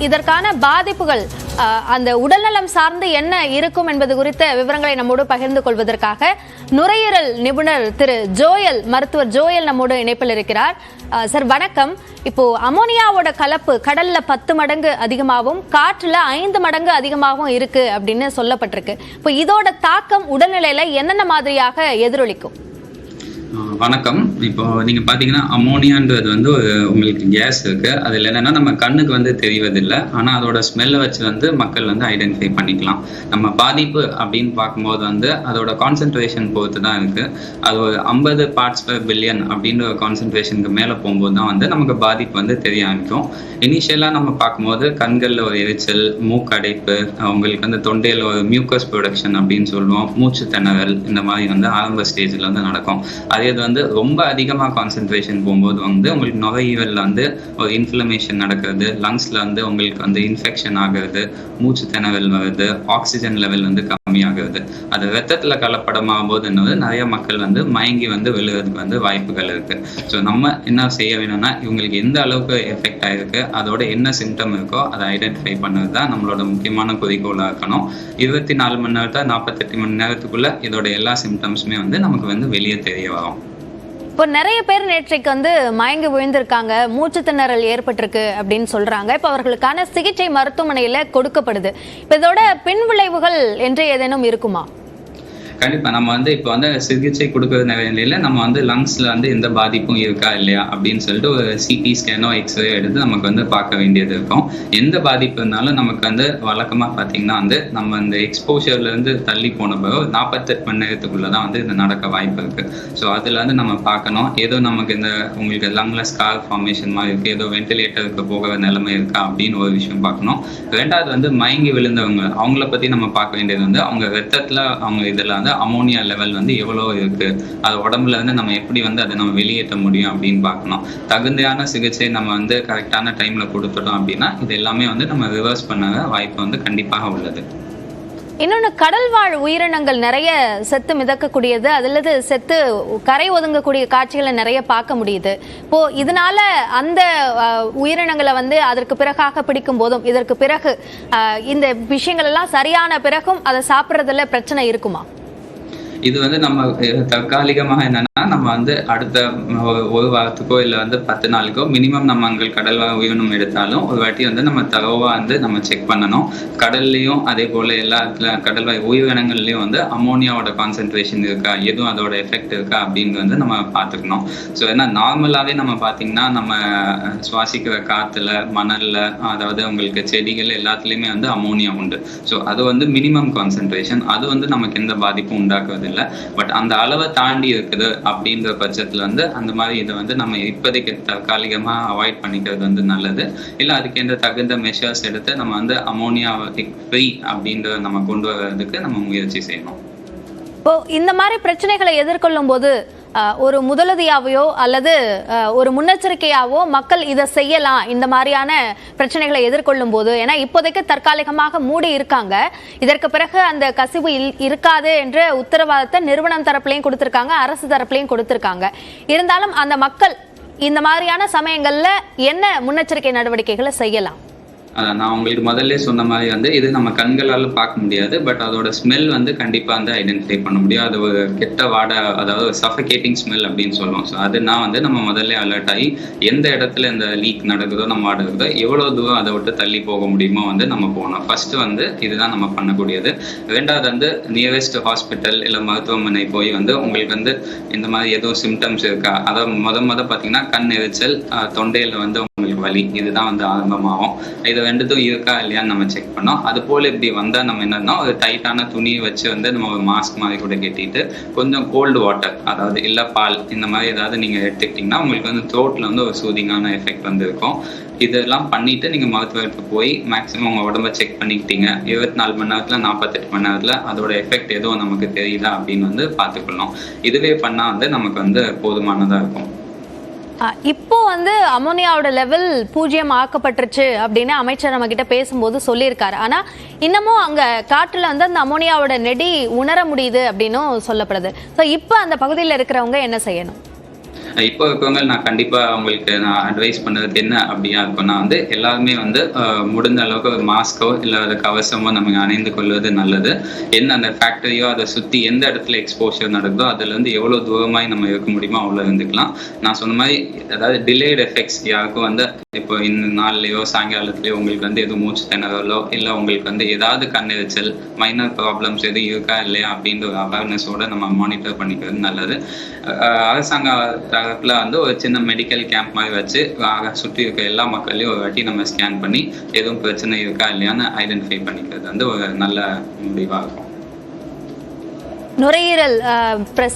இதற்கான பாதிப்புகள் அந்த உடல்நலம் சார்ந்து என்ன இருக்கும் என்பது குறித்த விவரங்களை நம்மோடு பகிர்ந்து கொள்வதற்காக நுரையீரல் நிபுணர் திரு ஜோயல், மருத்துவர் ஜோயல் நம்மோடு இணைப்பில் இருக்கிறார். சார் வணக்கம். இப்போ அமோனியாவோட கலப்பு கடல்ல 10 மடங்கு அதிகமாகவும் காற்றுல 5 மடங்கு அதிகமாகவும் இருக்கு அப்படின்னு சொல்லப்பட்டிருக்கு. இப்போ இதோட தாக்கம் உடல்நிலையில என்னென்ன மாதிரியாக எதிரொலிக்கும்? வணக்கம். இப்போ நீங்க பாத்தீங்கன்னா அமோனியான்றது வந்து உங்களுக்கு கேஸ் இருக்கு. அதுல என்னன்னா நம்ம கண்ணுக்கு வந்து தெரிவதில்லை, ஆனா அதோட ஸ்மெல்லை வச்சு வந்து மக்கள் வந்து ஐடென்டிஃபை பண்ணிக்கலாம். நம்ம பாதிப்பு அப்படின்னு பார்க்கும்போது வந்து அதோட கான்சென்ட்ரேஷன் பொறுத்து தான் இருக்கு. அது ஒரு 50 parts per billion அப்படின்ற ஒரு கான்சென்ட்ரேஷனுக்கு மேல போகும்போது தான் வந்து நமக்கு பாதிப்பு வந்து தெரிய ஆரம்பிக்கும். இனிஷியலா நம்ம பார்க்கும்போது கண்கள்ல ஒரு எரிச்சல், மூக்கடைப்பு, உங்களுக்கு வந்து தொண்டையில ஒரு மியூக்கஸ் ப்ரொடக்ஷன் அப்படின்னு சொல்லுவோம், மூச்சு திணறல், இந்த மாதிரி வந்து ஆரம்ப ஸ்டேஜ்ல வந்து நடக்கும். அதே இது வந்து ரொம்ப அதிகமாக கான்சென்ட்ரேஷன் போகும்போது வந்து உங்களுக்கு நுரையீரல்ல வந்து ஒரு இன்ஃப்ளமேஷன் நடக்கிறது, லங்ஸ்ல வந்து உங்களுக்கு வந்து இன்ஃபெக்ஷன் ஆகிறது, மூச்சு திணறல் வருது, ஆக்சிஜன் லெவல் வந்து கம்மியாகிறது. அது ரத்தத்துல கலப்படமாகும் போது என்னது நிறைய மக்கள் வந்து மயங்கி வந்து விழுகிறதுக்கு வந்து வாய்ப்புகள் இருக்கு. ஸோ நம்ம என்ன செய்ய வேணும்னா இவங்களுக்கு எந்த அளவுக்கு எஃபெக்ட் ஆயிருக்கு, அதோட என்ன சிம்டம் இருக்கோ அதை ஐடென்டிஃபை பண்ணது தான் நம்மளோட முக்கியமான குறிக்கோளாக இருக்கணும். 24 மணி நேரத்தை 48 மணி நேரத்துக்குள்ள இதோட எல்லா சிம்டம்ஸுமே வந்து நமக்கு வந்து வெளியே தெரிய வரும். இப்போ நிறைய பேர் நேற்றைக்கு வந்து மயங்கி விழுந்திருக்காங்க, மூச்சு திணறல் ஏற்பட்டிருக்கு அப்படின்னு சொல்றாங்க. இப்போ அவர்களுக்கான சிகிச்சை மருத்துவமனையில கொடுக்கப்படுது. இப்போ இதோட பின் விளைவுகள் என்று ஏதேனும் இருக்குமா? கண்டிப்பா நம்ம வந்து இப்போ வந்து சிகிச்சை கொடுக்கறது நிலையில நம்ம வந்து லங்ஸ்ல வந்து எந்த பாதிப்பும் இருக்கா இல்லையா அப்படின்னு சொல்லிட்டு ஒரு சிடி ஸ்கேனோ எக்ஸ்ரே எடுத்து நமக்கு வந்து பார்க்க வேண்டியது இருக்கும். எந்த பாதிப்பு இருந்தாலும் நமக்கு வந்து வழக்கமா பார்த்தீங்கன்னா வந்து நம்ம இந்த எக்ஸ்போஷர்ல இருந்து தள்ளி போன பிறகு 48 மணி நேரத்துக்குள்ளதான் வந்து இது நடக்க வாய்ப்பு இருக்கு. ஸோ அதுல வந்து நம்ம பார்க்கணும், ஏதோ நமக்கு இந்த உங்களுக்கு லங்ல ஸ்கார் ஃபார்மேஷன் மாதிரி இருக்கு, ஏதோ வென்டிலேட்டருக்கு போகிற நிலைமை இருக்கா அப்படின்னு ஒரு விஷயம் பார்க்கணும். ரெண்டாவது வந்து மயங்கி விழுந்தவங்க, அவங்கள பத்தி நம்ம பார்க்க வேண்டியது வந்து அவங்க ரத்தத்துல அவங்க இதுல வந்து அமோனியா லெவல் வந்து எவ்வளவு இருக்கு, அது உடம்புல இருந்து நம்ம எப்படி வந்து அதை நம்ம வெளியேற்ற முடியும் அப்படின்னு பார்க்கணும். தகுந்தையான சிகிச்சை நம்ம வந்து கரெக்டான டைம்ல கொடுத்துட்டோம் அப்படின்னா இது எல்லாமே வந்து நம்ம ரிவர்ஸ் பண்ண வாய்ப்பு வந்து கண்டிப்பாக உள்ளது. இன்னொன்று, கடல் வாழ் உயிரினங்கள் நிறைய செத்து மிதக்கக்கூடியது, அதில் செத்து கரை ஒதுங்கக்கூடிய காட்சிகளை நிறைய பார்க்க முடியுது. இப்போ இதனால அந்த உயிரினங்களை வந்து அதற்கு பிறகாக பிடிக்கும் போதும் இதற்கு பிறகு இந்த விஷயங்கள் எல்லாம் சரியான பிறகும் அதை சாப்பிட்றதுல பிரச்சனை இருக்குமா? இது வந்து நம்ம தற்காலிகமாக என்னன்னா நம்ம வந்து அடுத்த ஒரு வாரத்துக்கோ இல்லை வந்து 10 நாளுக்கோ மினிமம் நம்ம அங்கே கடல் உயிரினம் எடுத்தாலும் ஒரு வாட்டி வந்து நம்ம தரவா வந்து நம்ம செக் பண்ணணும். கடல்லையும் அதே போல எல்லா கடல்வாய் உயிரினங்கள்லயும் வந்து அமோனியாவோட கான்சென்ட்ரேஷன் இருக்கா, எதுவும் அதோட எஃபெக்ட் இருக்கா அப்படின்னு வந்து நம்ம பார்த்துக்கணும். ஸோ ஏன்னா நார்மலாவே நம்ம பார்த்தீங்கன்னா நம்ம சுவாசிக்கிற காத்துல, மணல்ல, அதாவது உங்களுக்கு செடிகள் எல்லாத்துலயுமே வந்து அமோனியா உண்டு. ஸோ அது வந்து மினிமம் கான்சென்ட்ரேஷன், அது வந்து நமக்கு எந்த பாதிப்பும் உண்டாக்குவது இல்லை. பட் அந்த அளவை தாண்டி இருக்குது அப்படின்ற பட்சத்துல வந்து அந்த மாதிரி இதை வந்து நம்ம இப்போதைக்கு தற்காலிகமா அவாய்ட் பண்ணிக்கிறது வந்து நல்லது. இல்லை அதுக்கு தகுந்த மெஷர்ஸ் எடுத்து நம்ம வந்து அமோனியா ஃப்ரீ அப்படின்றத நம்ம கொண்டு வர்றதுக்கு நம்ம முயற்சி செய்யணும். இப்போ இந்த மாதிரி பிரச்சனைகளை எதிர்கொள்ளும் போது ஒரு முதலுதவியாவையோ அல்லது ஒரு முன்னெச்சரிக்கையாவோ மக்கள் இதை செய்யலாம் இந்த மாதிரியான பிரச்சனைகளை எதிர்கொள்ளும் போது? ஏன்னா இப்போதைக்கு தற்காலிகமாக மூடி இருக்காங்க, இதற்கு பிறகு அந்த கசிவு இருக்காது என்ற உத்தரவாதத்தை நிறுவனம் தரப்புலையும் கொடுத்திருக்காங்க, அரசு தரப்புலையும் கொடுத்திருக்காங்க. இருந்தாலும் அந்த மக்கள் இந்த மாதிரியான சமயங்கள்ல என்ன முன்னெச்சரிக்கை நடவடிக்கைகளை செய்யலாம்? அதான் நான் உங்களுக்கு முதல்ல சொன்ன மாதிரி வந்து இது நம்ம கண்களால் பார்க்க முடியாது, பட் அதோட ஸ்மெல் வந்து கண்டிப்பாக வந்து ஐடென்டிஃபை பண்ண முடியும். அது ஒரு கெட்ட வாடை, அதாவது சஃபகேட்டிங் ஸ்மெல் அப்படின்னு சொல்லுவோம். ஸோ அதுனா வந்து நம்ம முதல்ல அலர்ட் ஆகி எந்த இடத்துல இந்த லீக் நடக்குதோ, நம்ம வாடை இருக்குதோ, எவ்வளோ தூரம் அதை விட்டு தள்ளி போக முடியுமோ வந்து நம்ம போகணும். ஃபர்ஸ்ட் வந்து இதுதான் நம்ம பண்ணக்கூடியது. ரெண்டாவது வந்து நியரஸ்ட் ஹாஸ்பிட்டல் இல்லை மருத்துவமனை போய் வந்து உங்களுக்கு வந்து இந்த மாதிரி ஏதோ சிம்டம்ஸ் இருக்கா, அதாவது பார்த்தீங்கன்னா கண் எரிச்சல், தொண்டையில் வந்து உங்களுக்கு வலி, இதுதான் வந்து ஆரம்பமாகும். இது ரெண்டுத்தும் இருக்கா இல்லையான்னு நம்ம செக் பண்ணோம். அது போல இப்படி வந்தா நம்ம என்னன்னா ஒரு டைட்டான துணியை வச்சு வந்து நம்ம ஒரு மாஸ்க் மாதிரி கூட கட்டிட்டு கொஞ்சம் கோல்டு வாட்டர், அதாவது இல்லை பால், இந்த மாதிரி ஏதாவது நீங்க எடுத்துக்கிட்டீங்கன்னா உங்களுக்கு வந்து த்ரோட்ல வந்து ஒரு சூதிங்கான எஃபெக்ட் வந்து இருக்கும். இதெல்லாம் பண்ணிட்டு நீங்க மருத்துவருக்கு போய் மேக்ஸிமம் உங்க உடம்ப செக் பண்ணிக்கிட்டீங்க. 24 மணி நேரத்துல 48 மணி நேரத்துல அதோட எஃபெக்ட் எதுவும் நமக்கு தெரியுதா அப்படின்னு வந்து பார்த்துக்கணும். இதுவே பண்ணா வந்து நமக்கு வந்து போதுமானதா இருக்கும். இப்போ வந்து அமோனியாவோட லெவல் 0 ஆக்கப்பட்டுருச்சு அப்படின்னு அமைச்சர் நம்ம கிட்ட பேசும்போது சொல்லியிருக்காரு. ஆனா இன்னமும் அங்க காற்றுல வந்து அந்த அமோனியாவோட நெடி உணர முடியுது அப்படின்னு சொல்லப்படுது. ஸோ இப்போ அந்த பகுதியில் இருக்கிறவங்க என்ன செய்யணும்? இப்போ இருக்கவங்க நான் கண்டிப்பா அவங்களுக்கு நான் அட்வைஸ் பண்ணது என்ன அப்படியா இருக்கும்னா வந்து எல்லாருமே வந்து முடிந்த அளவுக்கு ஒரு மாஸ்கோ இல்லை ஒரு கவசமோ நம்ம அணிந்து கொள்வது நல்லது. என்ன அந்த ஃபேக்டரியோ அதை சுற்றி எந்த இடத்துல எக்ஸ்போஷர் நடக்குதோ அதுல இருந்து எவ்வளோ தூரமாய் நம்ம இருக்க முடியுமோ அவ்வளோ இருந்துக்கலாம். நான் சொன்ன மாதிரி அதாவது டிலேட் எஃபெக்ட்ஸ் யாருக்கும் வந்து இப்போ இந்த நாள்லயோ சாயங்காலத்துலயோ உங்களுக்கு வந்து எதுவும் மூச்சு திணறலோ இல்லை உங்களுக்கு வந்து ஏதாவது கண்ணெரிச்சல் மைனர் ப்ராப்ளம்ஸ் எதுவும் இருக்கா இல்லையா அப்படின்ற ஒரு அவேர்னஸோட நம்ம மானிட்டர் பண்ணிக்கிறது நல்லது. அரசாங்க தரப்புல வந்து ஒரு சின்ன மெடிக்கல் கேம்ப் மாதிரி வச்சு சுற்றி இருக்க எல்லா மக்களையும் ஒரு வாட்டி நம்ம ஸ்கேன் பண்ணி எதுவும் பிரச்சனை இருக்கா இல்லையான்னு ஐடென்டிஃபை பண்ணிக்கிறது வந்து ஒரு நல்ல முடிவாக இருக்கும். நுரையீரல்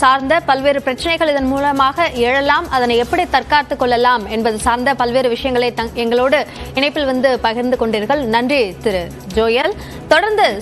சார்ந்த பல்வேறு பிரச்சனைகள் இதன் மூலமாக எழலாம், அதனை எப்படி தற்காத்துக் கொள்ளலாம் என்பது சார்ந்த பல்வேறு விஷயங்களை எங்களோடு இணைப்பில் வந்து பகிர்ந்து கொண்டீர்கள். நன்றி திரு ஜோயல். தொடர்ந்து